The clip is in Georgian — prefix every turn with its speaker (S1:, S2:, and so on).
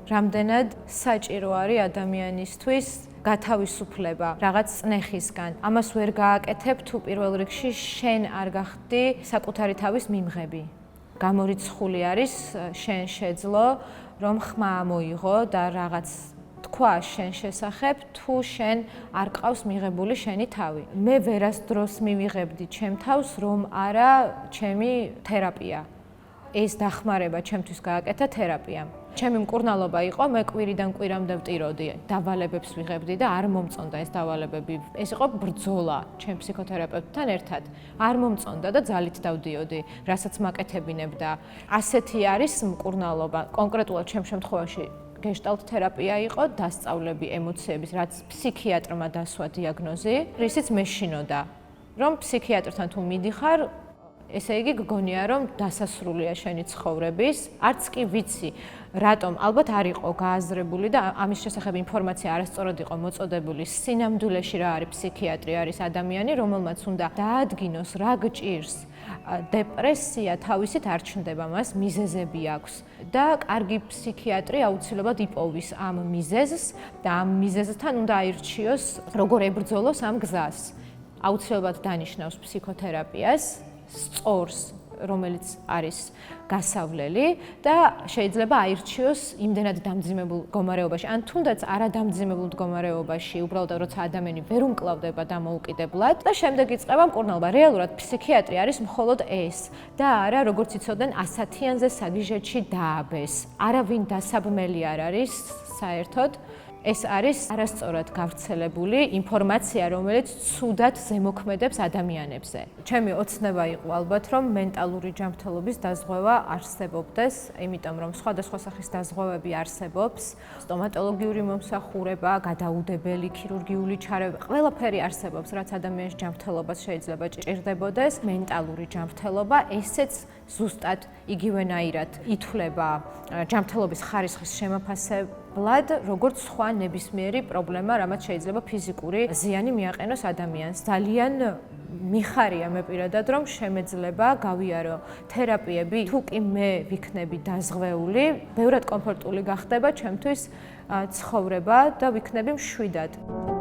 S1: რამდენად საჭირო არის ადამიანისთვის გათავისუფლება რაღაც წნეხისგან. ამას ვერ გააკეთებ თუ პირველ რიგში შენ არ გახდი საკუთარი თავის მიმღები. გამორიცხული არის შენ შეძლო რომ ხმა მოიღო და რაღაც თქვა შენ შესახებ თუ შენ არ ყავს მიღებული შენი თავი. მე ვერასდროს მივიღებდი ჩემ თავს რომ არა ჩემი თერაპია. ეს დახმარება ჩემთვის გააკეთა თერაპიამ. ჩემი მკურნალობა იყო, მე კვირიდან კვირამდე ვტიროდი, დავალებებს ვიღებდი და არ მომწონდა ეს დავალებები. ეს იყო ბრძოლა ჩემ ფსიქოთერაპევტთან ერთად. არ მომწონდა და ძალით დავდიოდი, რასაც მაკეთებინებდა. ასეთი არის მკურნალობა. კონკრეტულად ჩემ შემთხვევაში გეშტალტ თერაპია იყო, დასწავლები ემოციების, რაც ფსიქიატრმა დასვა დიაგნოზი, რისიც მეშინოდა. რომ ფსიქიატრთან თუ მიდიხარ, ესე იგი გგონია რომ დასასრულია შენი ცხოვრების, არც კი ვიცი, რატომ ალბათ არ იყო გააზრებული და ამის შესახებ ინფორმაცია არასწორად იყო მოწოდებული. სინამდვილეში რა არის ფსიქიატრი, არის ადამიანი, რომელმაც უნდა დაადგინოს რა გჭირს. დეპრესია თავისით არ ჩნდება, მას მიზეზები აქვს და კარგი ფსიქიატრი აუცილებლად იპოვის ამ მიზეზს და ამ მიზეზთან უნდა აირჩიოს როგორ ებრძოლოს ამ გზას. აუცილებლად დანიშნავს ფსიქოთერაპიას, სწორს, რომელიც არის გასავლელი და შეიძლება აირჩიოს იმდენად დამძიმებულ მდგომარეობაში, ან თუნდაც არადამძიმებულ მდგომარეობაში, უბრალოდ როცა ადამიანი ვერ უმკლავდება დამოუკიდებლად და შემდეგ იწყება მკურნალობა. რეალურად ფსიქიატრი არის მხოლოდ ეს და არა როგორც იცოდნენ 100-იანზე საგიჟეთში დააბეს. არავინ დასაბმელი არ არის საერთოდ. ეს არის არასწორად გავრცელებული ინფორმაცია, რომელიც ცუდად ზემოქმედებს ადამიანებზე. ჩემი ოცნება იყო ალბათ, რომ მენტალური ჯანმრთელობის დაზღვევა არსებობდეს, იმიტომ რომ სხვადასხვა სახის დაზღვევები არსებობს, სტომატოლოგიური მომსახურება, გადაუდებელი ქირურგიული ჩარევა, ყველაფერი არსებობს, რაც ადამიანის ჯანმრთელობას შეიძლება ჭირდებოდეს. მენტალური ჯანმრთელობა, ესეც ზუსტად იგივენაირად ითვლება ჯანმრთელობის ხარისხის შემოფასებლად, როგორც სხვა ნებისმიერი პრობლემა, რამაც შეიძლება ფიზიკური ზიანი მიაყენოს ადამიანს. ძალიან მიხარია მე პირადად, რომ შემეძლება გავიარო თერაპიები, თუ კი მე ვიქნები დაზღვეული, ბევრად კომფორტული გახდება ჩემთვის ცხოვრება და ვიქნები მშვიდად.